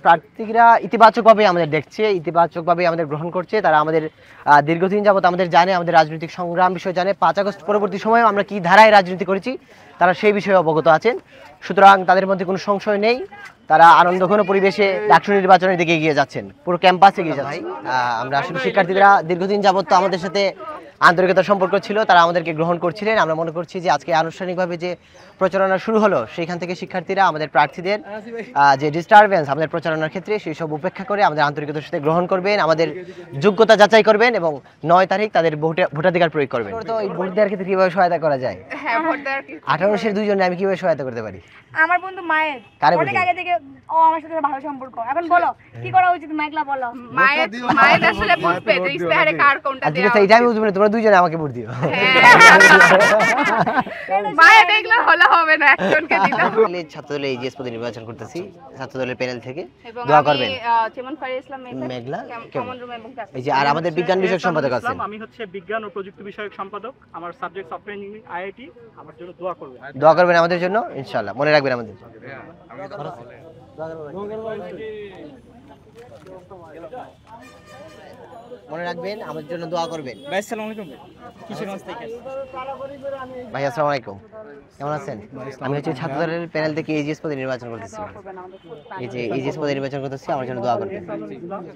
প্রার্থীরা ইতিবাচকভাবে আমাদের দেখছে, ইতিবাচকভাবে আমাদের গ্রহণ করছে। তারা আমাদের দীর্ঘদিন যাবত আমাদের জানে, আমাদের রাজনৈতিক সংগ্রাম বিষয় জানে। 5 আগস্ট পরবর্তী সময়ে আমরা কি ধারায় রাজনীতি করেছি তারা সেই বিষয়ে অবগত আছেন। সুতরাং তাদের মধ্যে কোনো সংশয় নেই, তারা আনন্দঘন পরিবেশে ডাকসু নির্বাচনের দিকে এগিয়ে যাচ্ছেন, পুরো ক্যাম্পাসে এগিয়ে যাচ্ছে। আমরা আসলে শিক্ষার্থীরা দীর্ঘদিন যাবত তো আমাদের সাথে আন্তরিকতার সম্পর্ক ছিল, তারা আমাদেরকে গ্রহণ করছিলেন। আমরা মনে করছি যে আজকে আনুষ্ঠানিকভাবে যে প্রচারণা শুরু হলো সেখান থেকে শিক্ষার্থীরা আমাদের প্রার্থীদের যে ডিস্টারবেন্স আমাদের প্রচারণার ক্ষেত্রে সেই সব উপেক্ষা করে আমাদের আন্তরিকতার সাথে গ্রহণ করবেন, আমাদের যোগ্যতা যাচাই করবেন এবং 9 তারিখ তাদের ভোটাধিকার প্রয়োগ করবেন। তো এই ভোট দেওয়ার ক্ষেত্রে কিভাবে সহায়তা করা যায়? হ্যাঁ, ভোট দেওয়ার 18 দুইজনে আমি কিভাবে সহায়তা করতে পারি? আমার বন্ধু মায়ের অনেক আগে থেকে ও আমার সাথে ভালো সম্পর্ক। এখন বলো কি করা উচিত, মাইকলা বলো। মায়ের আসলে বুঝবে যে ইস্তেহারে কার কোনটা দেওয়া। আচ্ছা এটা আমি বুঝবো না, তোমরা দুইজনে আমাকে ভোট দিও। মায়ের দেখলে হলো হবে না, একজনকে দিতে হবে। ছাত্রদল এইচএস পদে নির্বাচন করতেছি, ছাত্রদলের প্যানেল থেকে দোয়া করবেন। চেমন ফারিয়া ইসলাম মেঘলা কমন রুম এবং এই যে আর আমাদের বিজ্ঞান বিষয়ক সম্পাদক আছেন। আমি হচ্ছে বিজ্ঞান ও প্রযুক্তি বিষয়ক সম্পাদক। আমার সাবজেক্ট সফটওয়্যার ইঞ্জিনিয়ারিং আইআইটি। আমার জন্য দোয়া করবেন। দোয়া করবেন আমাদের জন্য, ইনশাআল্লাহ মনে রাখবেন আমাদের। মনে রাখবেন আমাদের জন্য দোয়া করবেন। ভাই আসসালামু আলাইকুম। কিশোরগঞ্জ থেকে। ভাই আসসালামু আলাইকুম, কেমন আছেন? আমি হচ্ছে ছাত্রদলের প্যানেল থেকে এইচএস পদে নির্বাচন করতেছি। এই যে এইচএস পদে নির্বাচন করতেছি, আমার জন্য দোয়া করবেন।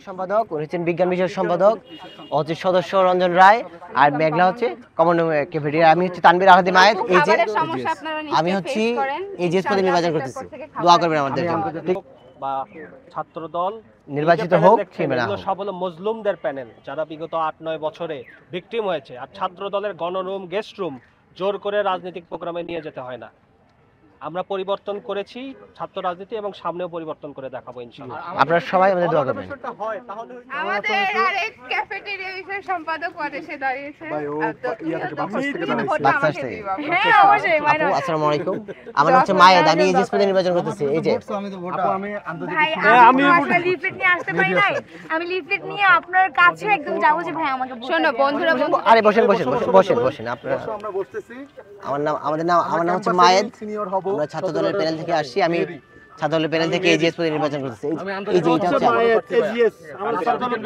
সম্পাদক উনি হচ্ছেন বিজ্ঞান বিষয়ক সম্পাদক, হচ্ছে সদস্য রঞ্জন রায়, আর মেঘলা হচ্ছে কমন ক্যাফেটেরিয়া। আমি হচ্ছে তানভীর আহাদি মায়ের এই যে আমি হচ্ছে এইচএস পদে নির্বাচন করতেছি, দোয়া করবেন আমাদের জন্য। বা ছাত্রদল নির্বাচিত হোক সব হলো মজলুমদের প্যানেল, যারা বিগত 8-9 বছরে ভিকটিম হয়েছে। আর ছাত্রদলের গণরুম, গেস্ট রুম জোর করে রাজনৈতিক প্রোগ্রামে নিয়ে যেতে হয় না। আমরা পরিবর্তন করেছি ছাত্র রাজনীতি এবং সামনেও পরিবর্তন করে দেখাবো ইনশাআল্লাহ। আপনারা সবাই আমাদের দোয়া করবেন। আমাদের আরেক ক্যাফেটেরিয়া বিষয় সম্পাদক পদে সে দাঁড়িয়েছে। ভাই ও ইয়া থেকে বাক্সাস থেকে। হ্যাঁ অবশ্যই। আপু আসসালামু আলাইকুম, আমার হচ্ছে মায়েদ, আমি এইচএস পদে নির্বাচন করতেছি। এই যে আপু আমি আমি আসলে লিফলেট নিয়ে আসতে পারি নাই। আমি লিফলেট নিয়ে আপনার কাছে একদম যাবো যে ভাই আমাকে শোনো বন্ধুরা আরে বসেন বসেন বসেন বসেন আপনারা। আমরা বসতেছি। আমার নাম হচ্ছে মায়েদ, আমরা ছাত্রদলের প্যানেল থেকে আসছি। আমি ছাত্রদলের প্যানেল থেকে এইচএস পদে নির্বাচন করতেছি। এই যে এটা হচ্ছে মায়েদ এইচএস আমার ছাত্রদলের